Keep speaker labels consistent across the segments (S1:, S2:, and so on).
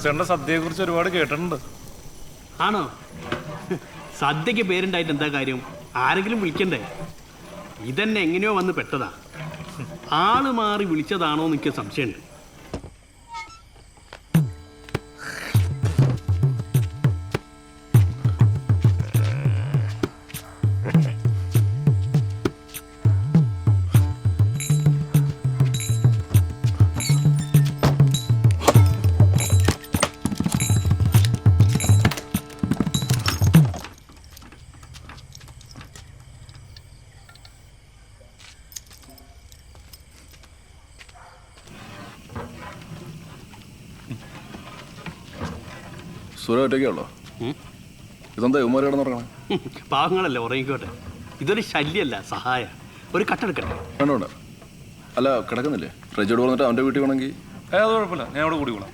S1: ദാസേട്ടന്റെ സദ്യയെ കുറിച്ച് ഒരുപാട് കേട്ടിട്ടുണ്ട്.
S2: ആണോ? സദ്യക്ക് പേരുണ്ടായിട്ട് എന്താ കാര്യം? ആരെങ്കിലും വിളിക്കണ്ടേ? ഇതന്നെ എങ്ങനെയോ വന്ന് പെട്ടതാ. ആള് മാറി വിളിച്ചതാണോ എന്ന് എനിക്ക് സംശയമുണ്ട്.
S3: ഒറ്റയ്ക്കുള്ളോ? ഇതെന്താ ഉമ്മാരി കിടന്നുറങ്ങണേ?
S2: പാവങ്ങളല്ലേ, ഉറങ്ങിക്കോട്ടെ. ഇതൊരു ശല്യമല്ല, സഹായ. ഒരു കട്ടെടുക്കട്ടെ?
S3: വേണ്ട. അല്ല, കിടക്കുന്നില്ലേ? റജോട് പറഞ്ഞിട്ട് അവൻ്റെ വീട്ടിൽ വേണമെങ്കിൽ.
S1: അത് കുഴപ്പമില്ല, ഞാൻ അവിടെ കൂടിക്കോളാം.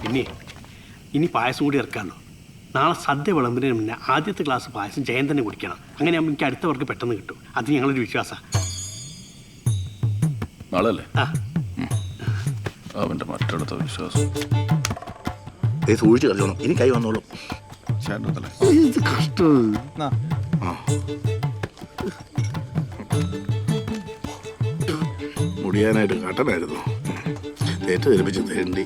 S2: പിന്നെ ഇനി പായസം കൂടി ഇറക്കാമല്ലോ. നാളെ സദ്യ വിളമ്പിന് മുന്നേ ആദ്യത്തെ ഗ്ലാസ് പായസം ജയൻ തന്നെ കുടിക്കണം. അങ്ങനെ ആകുമ്പോൾ എനിക്ക് അടുത്തവർക്ക് പെട്ടെന്ന് കിട്ടും. അത് ഞങ്ങളൊരു വിശ്വാസമാണ്.
S3: നാളെ അല്ലേ? അവൻ്റെ മറ്റടുത്ത വിശ്വാസം
S4: സൂക്ഷിച്ച് കളിച്ചോണം. ഇനി കൈ വന്നോളും. ഇത് കഷ്ടം. മുടിയാനായിട്ട് കട്ടനായിരുന്നു. തേറ്റ് ധരിപ്പിച്ച് തേണ്ടി.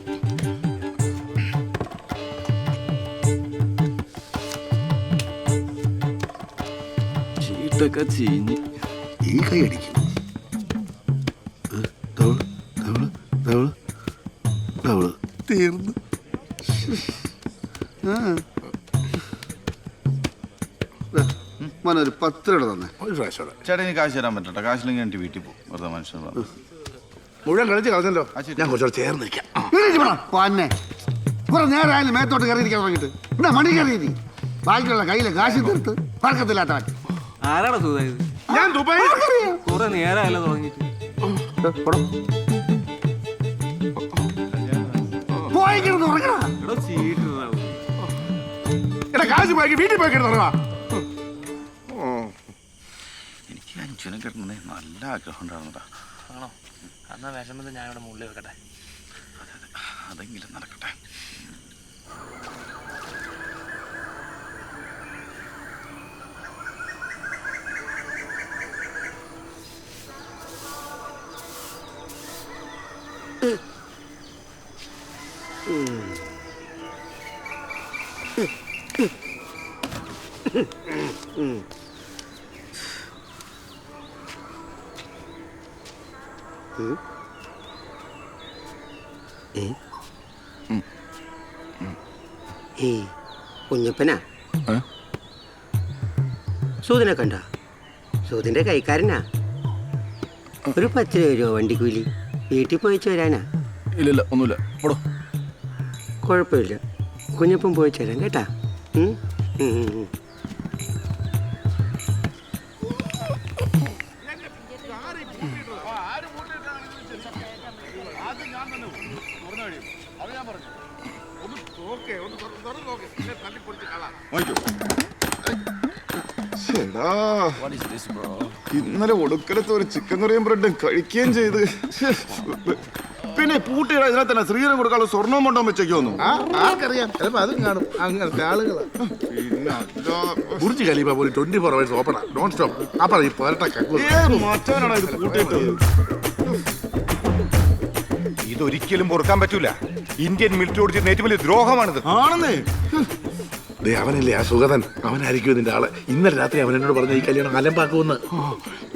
S4: ചീട്ടൊക്കെ ചീഞ്ഞ് ഈ കൈ അടിക്കും. തീർന്നു. ഒരു 10 രൂപ തന്നെ. ഒരു പ്രാവശ്യം
S5: ചേട്ടാ, ഇനി കാശ് തരാൻ പറ്റട്ടെ. കാശില്ലെങ്കിൽ എനിക്ക് വീട്ടിൽ പോകും. വെറുതെ മനുഷ്യൻ
S4: മുഴുവൻ കളിച്ച് കളഞ്ഞല്ലോ. ഞാൻ കുറച്ചുകൂടെ ചേർന്ന് നിൽക്കാം.
S6: പിന്നെ കുറെ നേരമായാലും മേത്തോട്ട് കയറിയിരിക്കാൻ തുടങ്ങിയിട്ട് ഇവിടെ മണി കയറിയിരി. ബാക്കിയുള്ള കയ്യിലെ കാശ് തീർത്ത് പറക്കത്തില്ലാത്തവൻ.
S7: ആരാണ് സുഖമായത്?
S4: ഞാൻ ദുബായ്
S7: കുറെ നേരമല്ല തുടങ്ങിയിട്ട്.
S6: പോയിക്കിരുന്ന് ഉറങ്ങണ.
S4: എടാ, കാശ് പോയി വീട്ടിൽ പോയി കിടന്നുറങ്ങാ.
S5: എനിക്ക് അഞ്ചുനെ കിടന്നേ നല്ല ആഗ്രഹം ഉണ്ടായിരുന്നതാ.
S7: ആണോ? എന്നാ വിഷമത്തിൽ ഞാൻ ഇവിടെ മുകളിൽ വെക്കട്ടെ.
S5: അതെങ്കിലും നടക്കട്ടെ.
S8: കുഞ്ഞപ്പനാ? സൂതിനെ കണ്ട? സൂതിന്റെ കൈക്കാരനാ. ഒരു 10 രൂപ വണ്ടിക്കൂലി. വീട്ടിൽ പോയിച്ച് വരാനാ?
S3: ഇല്ല, ഒന്നുമില്ല.
S8: കുഴപ്പമില്ല, കുഞ്ഞപ്പൻ പോയിച്ച് തരാം കേട്ടാ.
S4: ഇന്നലെ ഒടുക്കലത്ത് ഒരു ചിക്കൻ കറിയും ബ്രെഡും കഴിക്കുകയും ചെയ്ത്. പിന്നെ പൂട്ടിയുടെ ഇതിനെ തന്നെ ശ്രീധരൻ കൊടുക്കാനുള്ള സ്വർണ്ണവും കൊണ്ടോ വെച്ചേക്കോന്നു. ആർക്കറിയാം, ചിലപ്പോ അതും കാണും. അങ്ങനത്തെ ആളുകളാ. ബുർജ് ഖലീഫ പോലും 24 hours ഓപ്പണാ, നോൺ സ്റ്റോപ്പ്. അപ്പൊ ഈ മറ്റവനാണ് ഇത് പൂട്ടിയിട്ടത്.
S9: ഇതൊരിക്കലും പൊറുക്കാൻ പറ്റൂല. ഇന്ത്യൻ മിലിറ്ററിയോട് ചെയ്യുന്ന ഏറ്റവും വലിയ ദ്രോഹമാണിത്.
S4: ആണെന്നേ. അവനല്ലേ ആ സുഗതൻ, അവനായിരിക്കും ഇതിന്റെ ആള്. ഇന്നലെ രാത്രി അവൻ എന്നോട് പറഞ്ഞ ഈ കല്യാണം അലമ്പാക്കുമെന്ന്.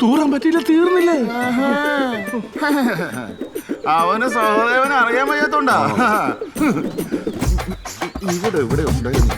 S4: തൂറാൻ പറ്റിയില്ല, തീർന്നില്ലേ? അവന് സഹോദരനെ അറിയാൻ വയ്യാത്തോണ്ടാ. ഇവിടെ ഉണ്ടായിരുന്നു.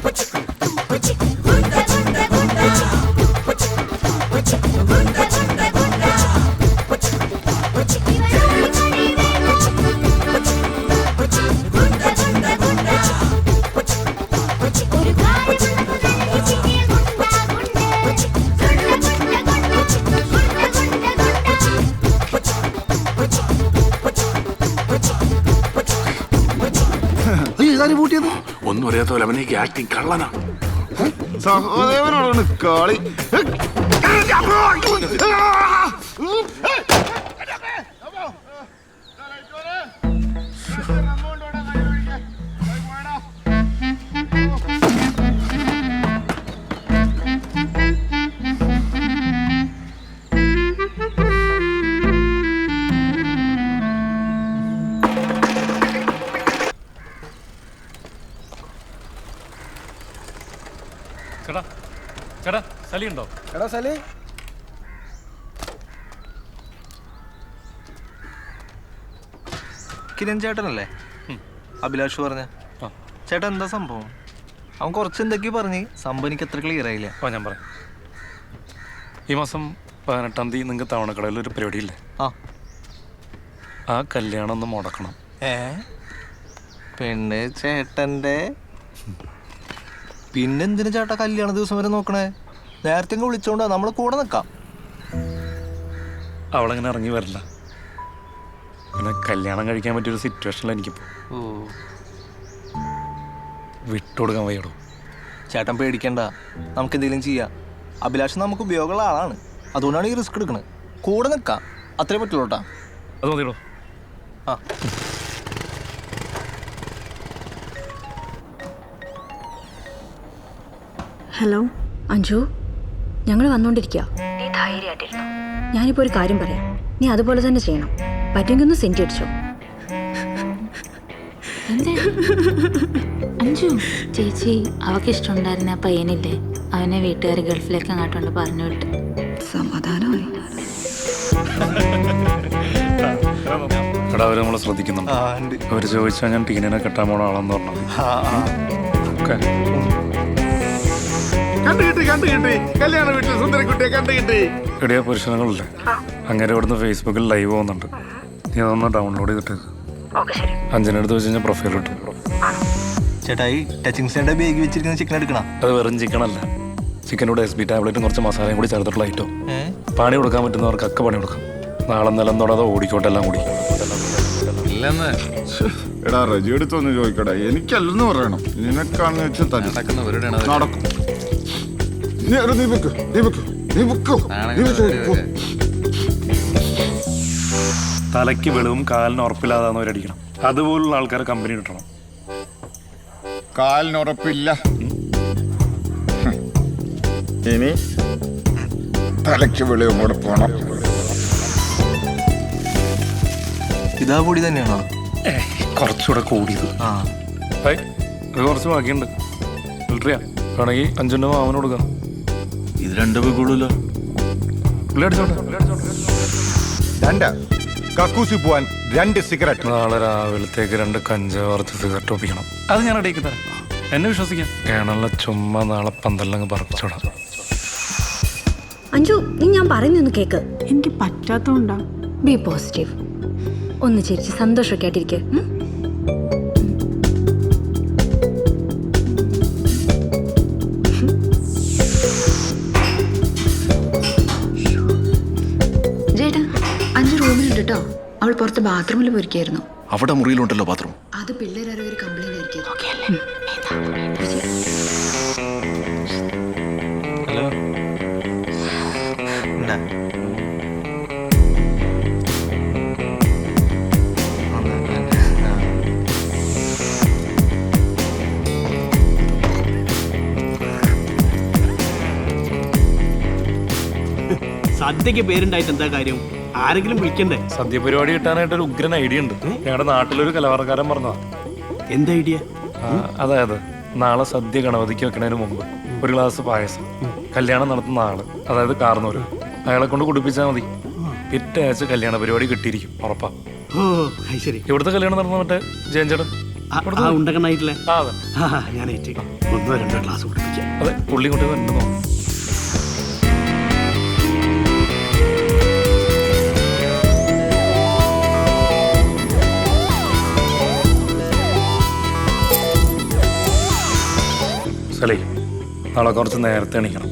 S4: ഒന്നും അറിയാത്ത പോലെ അവനേക്ക് ആക്ടിങ് കള്ളനാ. സഹോദരനോടാണ് കളി.
S1: ചേട്ടാ ചേട്ടാ സലി ഉണ്ടോ?
S7: എടാ സലി, കിരൺ ചേട്ടനല്ലേ അഭിലാഷ് പറഞ്ഞ? ചേട്ടാ എന്താ സംഭവം? അവൻ കുറച്ച് എന്തൊക്കെയോ പറഞ്ഞ് സംഭവം എനിക്ക് അത്ര ക്ലിയർ ആയില്ല.
S1: ഞാൻ പറയാം. ഈ മാസം 18-ാം തീയതി നിങ്ങൾക്ക് തവണക്കടയിൽ ഒരു പരിപാടിയില്ലേ? ആ കല്യാണം ഒന്ന് മുടക്കണം.
S7: പെണ്ണ് ചേട്ടൻ്റെ പിന്നെന്തിനാ ചേട്ടാ കല്യാണ ദിവസം വരെ നോക്കണേ? നേരത്തെ വിളിച്ചോണ്ടാ നമ്മള് കൂടെ നിൽക്കാം.
S1: അവളങ്ങനെ ഇറങ്ങി വരില്ല. പിന്നെ കല്യാണം കഴിക്കാൻ പറ്റിയൊരു സിറ്റുവേഷനിൽ എനിക്കിപ്പോൾ വിട്ടുകൊടുക്കാൻ വയ്യടോ.
S7: ചേട്ടൻ പേടിക്കണ്ട, നമുക്ക് എന്തെങ്കിലും ചെയ്യാം. അഭിലാഷ് നമുക്ക് ഉപയോഗമുള്ള ആളാണ്, അതുകൊണ്ടാണ് ഈ റിസ്ക് എടുക്കണത്. കൂടെ നിൽക്കാം, അത്രേ പറ്റുള്ളൂ കേട്ടാ.
S1: അത് മതിയടോ.
S7: ആ
S10: ഹലോ അഞ്ജു, ഞങ്ങൾ വന്നുകൊണ്ടിരിക്കുക. നീ ധൈര്യമായിട്ടിരുന്നു. ഞാനിപ്പോൾ ഒരു കാര്യം പറയാം, നീ അതുപോലെ തന്നെ ചെയ്യണം. പറ്റുമെങ്കിൽ ഒന്ന് സെൻറ്റ് അടിച്ചോ.
S11: അഞ്ജു ചേച്ചി, അവൾക്ക് ഇഷ്ടമുണ്ടായിരുന്ന ആ പയ്യനില്ലേ, അവനെ വീട്ടുകാർ ഗൾഫിലേക്ക് അങ്ങോട്ടുണ്ട് പറഞ്ഞു വിട്ട്.
S10: സമാധാനമായി.
S1: എടാ അവർ നമ്മളെ ശ്രദ്ധിക്കുന്നുണ്ട്. അവർ ചോദിച്ചാൽ ഞാൻ ടീനിനെ കെട്ടാൻ പോണ ആളെന്ന് പറഞ്ഞു.
S4: കണ്ടുകിട്ടി കല്യാണ വീട്ടിൽ സുന്ദരക്കുട്ടിയെ കണ്ടുകിട്ടി.
S1: എടിയാ പുരുഷനങ്ങളില്ലേ, അങ്ങനെ ഇവിടുന്ന് ഫേസ്ബുക്കിൽ ലൈവ് പോകുന്നുണ്ട്. നീ അതൊന്ന് ഡൗൺലോഡ് ചെയ്തിട്ട് അഞ്ചിനടുത്ത് വെച്ച് കഴിഞ്ഞാൽ പ്രൊഫൈൽ കിട്ടും.
S7: ചേട്ടായി ടച്ചിങ് സ്റ്റേൻ്റെ ബേഗ് വെച്ചിരിക്കുന്ന ചിക്കൻ എടുക്കണം.
S1: അത് വെറും ചിക്കനല്ല, ചിക്കനോട് SB ടാബ്ലറ്റും കുറച്ച് മസാലയും കൂടി ചേർത്തിട്ടുള്ള ഐറ്റം. പണി കൊടുക്കാൻ പറ്റുന്നവർക്കൊക്കെ പണി കൊടുക്കാം. നാളെ നിലം തൊടാതെ ഓടിക്കോട്ടെ എല്ലാം കൂടി.
S4: എടാ റജി എടുത്തൊന്ന് ചോദിക്കടാ, എനിക്കല്ലെന്ന് പറയണം. നിനക്കാണെന്ന് വെച്ചാൽ നടക്കും.
S1: തലയ്ക്ക് വെളിവും കാലിന് ഉറപ്പില്ലാതാന്നവരടിക്കണം. അതുപോലുള്ള ആൾക്കാരെ കമ്പനി കിട്ടണം.
S4: കാലിനുറപ്പില്ല, ഇനി തലയ്ക്ക് വെളിവും കൂടെ പോണം.
S7: ഇതാ കൂടി തന്നെയാണോ?
S1: കുറച്ചുകൂടെ കൂടിയത്. ഇത് കുറച്ച് ബാക്കിയുണ്ട്. ഫിൽട്ടറിയാ വേണമെങ്കിൽ 5 മാമന് കൊടുക്കാം.
S3: ഇത് 2 കൂടുതലോ?
S1: പുള്ളി അടിച്ചോട്ടെ.
S9: കക്കൂസി പോവാൻ 2 സിഗരറ്റ്.
S1: നാളെ രാവിലത്തേക്ക് 2 കഞ്ചാവ് വറുത്ത് സിഗരറ്റ് ഒപ്പിക്കണം. അത് ഞാൻ ഇടയ്ക്ക് തരാം, എന്നെ വിശ്വസിക്കാം. കേണല്ല ചുമ്മാ നാളെ പന്തലങ്ങ് പറപ്പിച്ചോടാം.
S10: അഞ്ജു, നീ ഞാൻ പറയുന്നൊന്ന് കേക്ക്.
S11: എനിക്ക് പറ്റാത്തോണ്ടാ.
S10: B positive. ഒന്ന് ചിരിച്ച് സന്തോഷമൊക്കെ ആയിട്ടിരിക്കുക.
S11: ചേട്ടാ, അഞ്ചു റൂമിലുണ്ട് കേട്ടോ. അവൾ പുറത്ത് ബാത്റൂമിൽ പോയിരിക്കായിരുന്നു.
S3: അവിടെ മുറിയിലുണ്ടല്ലോ ബാത്റൂം.
S11: അത് പിള്ളേരോ ഒരു കംപ്ലൈന്റ് ആയിരിക്കും.
S7: ഹലോ എന്താ?
S2: സദ്യക്ക് പേരുണ്ടായിട്ട് എന്താ കാര്യം? ആരെങ്കിലും വിളിക്കണ്ടേ?
S1: സദ്യ പരിപാടി കിട്ടാനായിട്ടൊരു ഉഗ്രൻ ഐഡിയ ഉണ്ട്. ഞങ്ങളുടെ നാട്ടിലൊരു കലാകാരൻ പറഞ്ഞതാ.
S2: എന്താ ഐഡിയ?
S1: അതായത് നാളെ സദ്യ ഗണപതിക്ക് വെക്കണതിന് മുമ്പ് ഒരു ഗ്ലാസ് പായസം കല്യാണം നടത്തുന്ന ആള്, അതായത് കാർന്നൂര്, അയാളെ കൊണ്ട് കുടിപ്പിച്ചാൽ മതി. പിറ്റേ ആഴ്ച കല്യാണ പരിപാടി കിട്ടിയിരിക്കും, ഉറപ്പാ.
S2: ഓ ശരി.
S1: ഇവിടുത്തെ കല്യാണം നടന്ന മറ്റേ ജയൻചേട്ടൻ
S2: ഉണ്ടകണ്ണായിട്ടില്ലേ?
S1: അതെ,
S2: ഞാൻ 1-2 ഗ്ലാസ് കുടിപ്പിക്കാം.
S1: അതെ, പുള്ളി കൊണ്ട് വരണ്ടെന്ന് തോന്നുന്നു. നാളെ കുറച്ച് നേരത്തെ എണീക്കണം.